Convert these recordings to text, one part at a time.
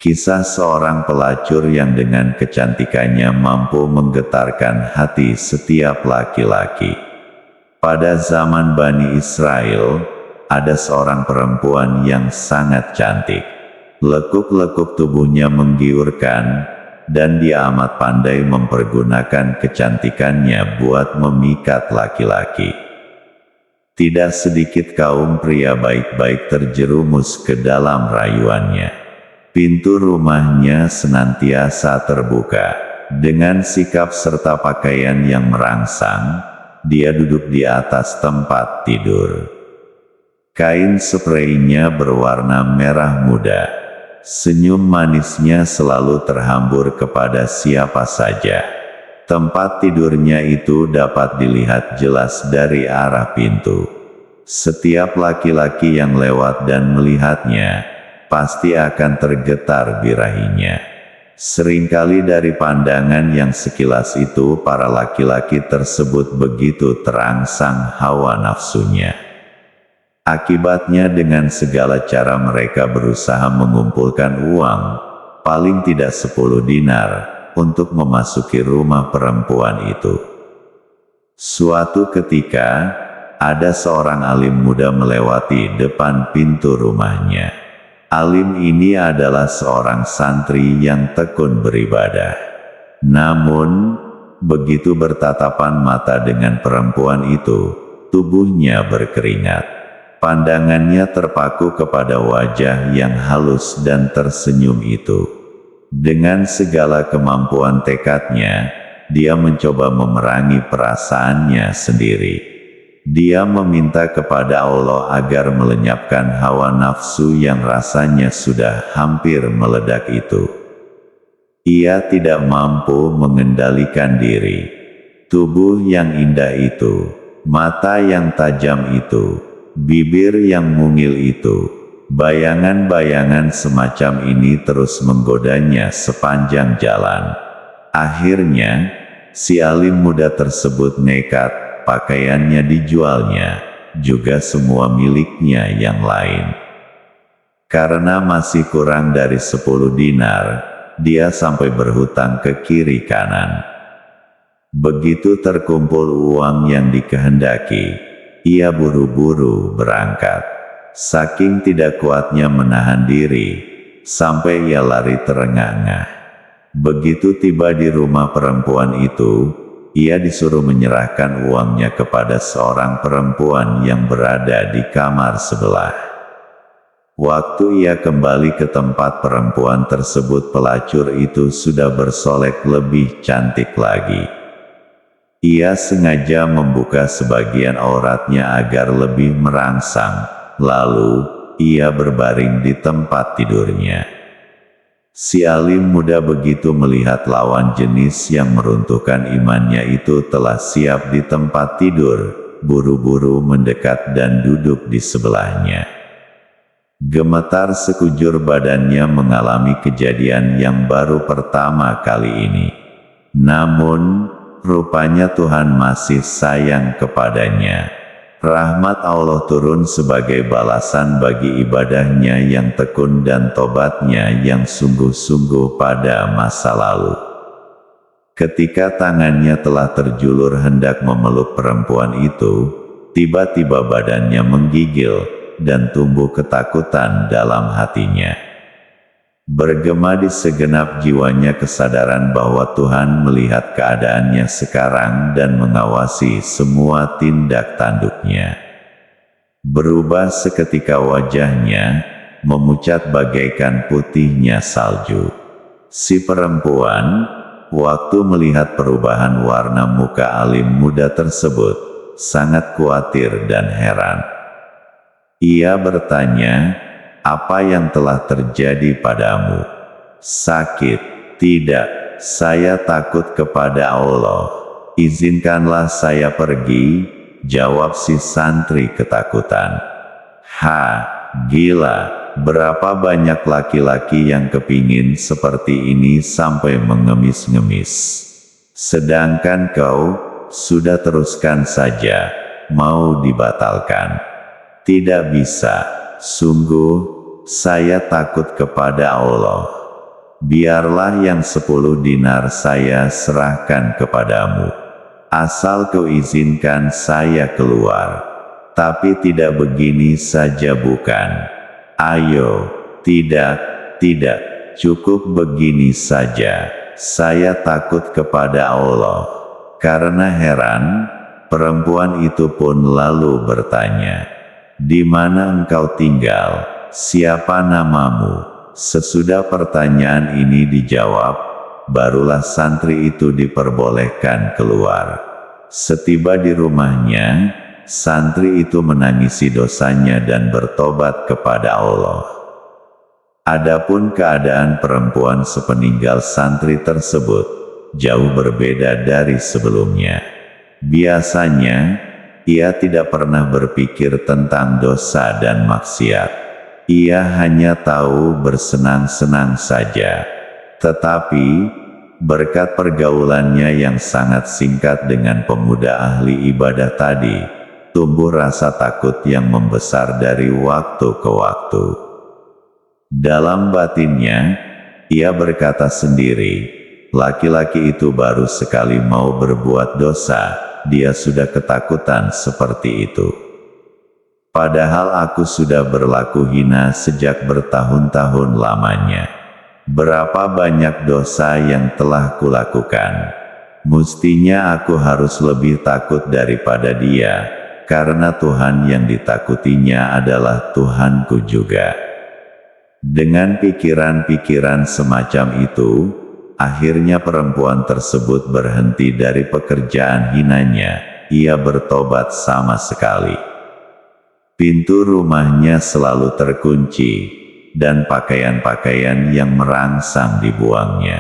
Kisah seorang pelacur yang dengan kecantikannya mampu menggetarkan hati setiap laki-laki. Pada zaman Bani Israel, ada seorang perempuan yang sangat cantik. Lekuk-lekuk tubuhnya menggiurkan, dan dia amat pandai mempergunakan kecantikannya buat memikat laki-laki. Tidak sedikit kaum pria baik-baik terjerumus ke dalam rayuannya. Pintu rumahnya senantiasa terbuka. Dengan sikap serta pakaian yang merangsang, dia duduk di atas tempat tidur. Kain spraynya berwarna merah muda. Senyum manisnya selalu terhambur kepada siapa saja. Tempat tidurnya itu dapat dilihat jelas dari arah pintu. Setiap laki-laki yang lewat dan melihatnya, pasti akan tergetar birahinya. Seringkali dari pandangan yang sekilas itu para laki-laki tersebut begitu terangsang hawa nafsunya. Akibatnya dengan segala cara mereka berusaha mengumpulkan uang, paling tidak 10 dinar, untuk memasuki rumah perempuan itu. Suatu ketika, ada seorang alim muda melewati depan pintu rumahnya. Alim ini adalah seorang santri yang tekun beribadah. Namun, begitu bertatapan mata dengan perempuan itu, tubuhnya berkeringat. Pandangannya terpaku kepada wajah yang halus dan tersenyum itu. Dengan segala kemampuan tekadnya, dia mencoba memerangi perasaannya sendiri. Dia meminta kepada Allah agar melenyapkan hawa nafsu yang rasanya sudah hampir meledak itu. Ia tidak mampu mengendalikan diri. Tubuh yang indah itu, mata yang tajam itu, bibir yang mungil itu, bayangan-bayangan semacam ini terus menggodanya sepanjang jalan. Akhirnya, si alim muda tersebut nekat. Pakaiannya dijualnya, juga semua miliknya yang lain. Karena masih kurang dari 10 dinar, dia sampai berhutang ke kiri kanan. Begitu terkumpul uang yang dikehendaki, ia buru-buru berangkat. Saking tidak kuatnya menahan diri, sampai ia lari terengah-engah. Begitu tiba di rumah perempuan itu, ia disuruh menyerahkan uangnya kepada seorang perempuan yang berada di kamar sebelah. Waktu ia kembali ke tempat perempuan tersebut, pelacur itu sudah bersolek lebih cantik lagi. Ia sengaja membuka sebagian auratnya agar lebih merangsang, lalu ia berbaring di tempat tidurnya. Si alim muda begitu melihat lawan jenis yang meruntuhkan imannya itu telah siap di tempat tidur, buru-buru mendekat dan duduk di sebelahnya. Gemetar sekujur badannya mengalami kejadian yang baru pertama kali ini. Namun, rupanya Tuhan masih sayang kepadanya. Rahmat Allah turun sebagai balasan bagi ibadahnya yang tekun dan tobatnya yang sungguh-sungguh pada masa lalu. Ketika tangannya telah terjulur hendak memeluk perempuan itu, tiba-tiba badannya menggigil, dan tumbuh ketakutan dalam hatinya. Bergema di segenap jiwanya kesadaran bahwa Tuhan melihat keadaannya sekarang dan mengawasi semua tindak tanduknya. Berubah seketika wajahnya, memucat bagaikan putihnya salju. Si perempuan, waktu melihat perubahan warna muka alim muda tersebut, sangat khawatir dan heran. Ia bertanya, "Apa yang telah terjadi padamu? Sakit?" "Tidak, saya takut kepada Allah. Izinkanlah saya pergi," jawab si santri ketakutan. Gila, berapa banyak laki-laki yang kepingin seperti ini sampai mengemis-ngemis. Sedangkan kau, sudah teruskan saja, mau dibatalkan. Tidak bisa. Sungguh, saya takut kepada Allah. biarlah yang 10 dinar saya serahkan kepadamu. Asal kau izinkan saya keluar. Tapi tidak begini saja bukan? Ayo, tidak, cukup begini saja. Saya takut kepada Allah. Karena heran, perempuan itu pun lalu bertanya, "Di mana engkau tinggal? Siapa namamu?" Sesudah pertanyaan ini dijawab, barulah santri itu diperbolehkan keluar. Setiba di rumahnya, santri itu menangisi dosanya dan bertobat kepada Allah. Adapun keadaan perempuan sepeninggal santri tersebut, jauh berbeda dari sebelumnya. Biasanya, ia tidak pernah berpikir tentang dosa dan maksiat. Ia hanya tahu bersenang-senang saja. Tetapi, berkat pergaulannya yang sangat singkat dengan pemuda ahli ibadah tadi, tumbuh rasa takut yang membesar dari waktu ke waktu. Dalam batinnya, ia berkata sendiri, laki-laki itu baru sekali mau berbuat dosa, dia sudah ketakutan seperti itu. Padahal aku sudah berlaku hina sejak bertahun-tahun lamanya. Berapa banyak dosa yang telah kulakukan. Mestinya aku harus lebih takut daripada dia, karena Tuhan yang ditakutinya adalah Tuhanku juga. Dengan pikiran-pikiran semacam itu, akhirnya perempuan tersebut berhenti dari pekerjaan hinanya, ia bertobat sama sekali. Pintu rumahnya selalu terkunci, dan pakaian-pakaian yang merangsang dibuangnya.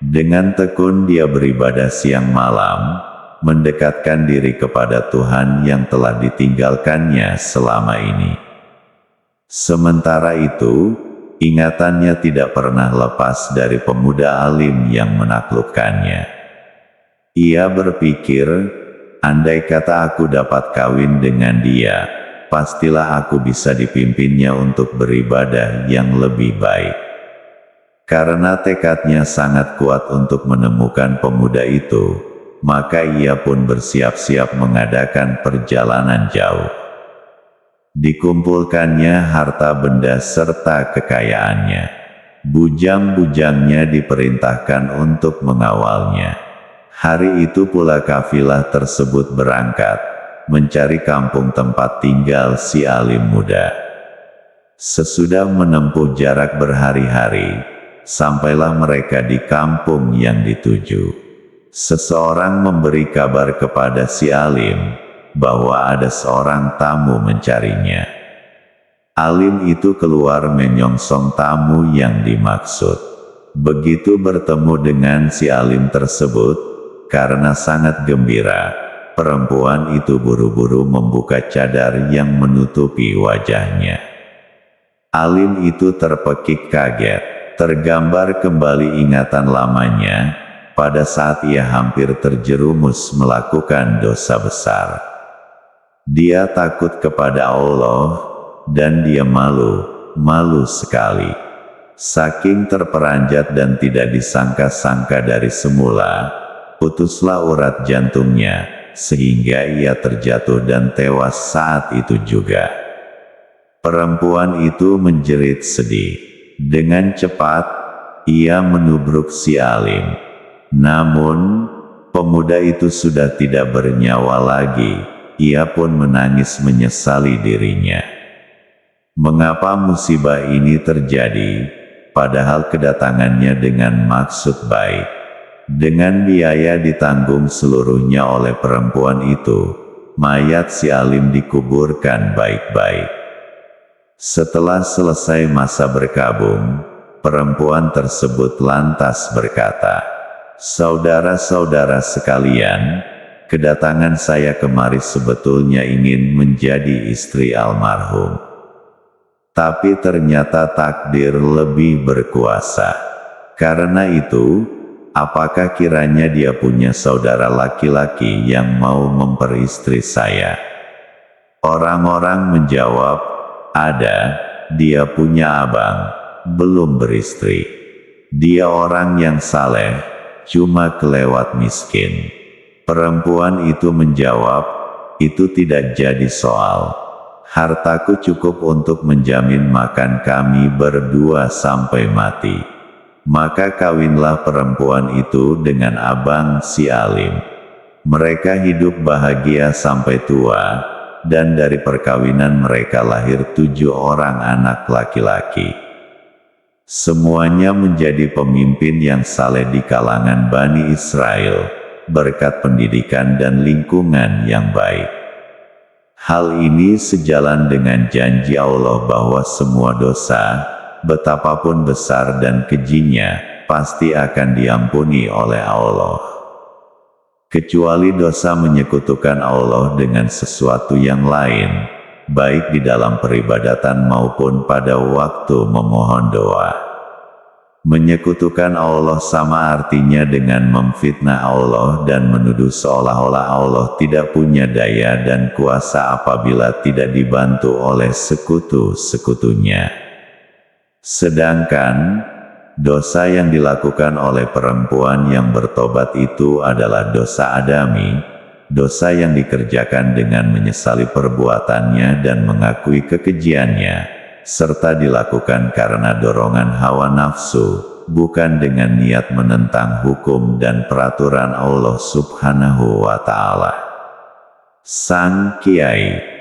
Dengan tekun dia beribadah siang malam, mendekatkan diri kepada Tuhan yang telah ditinggalkannya selama ini. Sementara itu, ingatannya tidak pernah lepas dari pemuda alim yang menaklukkannya. Ia berpikir, andai kata aku dapat kawin dengan dia, pastilah aku bisa dipimpinnya untuk beribadah yang lebih baik. Karena tekadnya sangat kuat untuk menemukan pemuda itu, maka ia pun bersiap-siap mengadakan perjalanan jauh. Dikumpulkannya harta benda serta kekayaannya. Bujang-bujangnya diperintahkan untuk mengawalnya. Hari itu pula kafilah tersebut berangkat, mencari kampung tempat tinggal si alim muda. Sesudah menempuh jarak berhari-hari, sampailah mereka di kampung yang dituju. Seseorang memberi kabar kepada si alim, bahwa ada seorang tamu mencarinya. Alim itu keluar menyongsong tamu yang dimaksud. Begitu bertemu dengan si alim tersebut, karena sangat gembira, perempuan itu buru-buru membuka cadar yang menutupi wajahnya. Alim itu terpekik kaget, tergambar kembali ingatan lamanya, pada saat ia hampir terjerumus melakukan dosa besar. Dia takut kepada Allah, dan dia malu sekali. Saking terperanjat dan tidak disangka-sangka dari semula, putuslah urat jantungnya, sehingga ia terjatuh dan tewas saat itu juga. Perempuan itu menjerit sedih. Dengan cepat, ia menubruk si alim. Namun, pemuda itu sudah tidak bernyawa lagi. Ia pun menangis menyesali dirinya. Mengapa musibah ini terjadi? Padahal kedatangannya dengan maksud baik. Dengan biaya ditanggung seluruhnya oleh perempuan itu, mayat si alim dikuburkan baik-baik. Setelah selesai masa berkabung, perempuan tersebut lantas berkata, "Saudara-saudara sekalian, kedatangan saya kemari sebetulnya ingin menjadi istri almarhum. Tapi ternyata takdir lebih berkuasa. Karena itu, apakah kiranya dia punya saudara laki-laki yang mau memperistri saya?" Orang-orang menjawab, "Ada, dia punya abang, belum beristri." Dia orang yang saleh, cuma kelewat miskin. Perempuan itu menjawab, itu tidak jadi soal. Hartaku cukup untuk menjamin makan kami berdua sampai mati. Maka kawinlah perempuan itu dengan abang si alim. Mereka hidup bahagia sampai tua, dan dari perkawinan mereka lahir 7 orang anak laki-laki. Semuanya menjadi pemimpin yang saleh di kalangan Bani Israel, berkat pendidikan dan lingkungan yang baik. Hal ini sejalan dengan janji Allah bahwa semua dosa, betapapun besar dan kejinya, pasti akan diampuni oleh Allah. Kecuali dosa menyekutukan Allah dengan sesuatu yang lain, baik di dalam peribadatan maupun pada waktu memohon doa. Menyekutukan Allah sama artinya dengan memfitnah Allah dan menuduh seolah-olah Allah tidak punya daya dan kuasa apabila tidak dibantu oleh sekutu-sekutunya. Sedangkan, dosa yang dilakukan oleh perempuan yang bertobat itu adalah dosa adami, dosa yang dikerjakan dengan menyesali perbuatannya dan mengakui kekejiannya, serta dilakukan karena dorongan hawa nafsu, bukan dengan niat menentang hukum dan peraturan Allah Subhanahu wa Ta'ala. Sang Kiai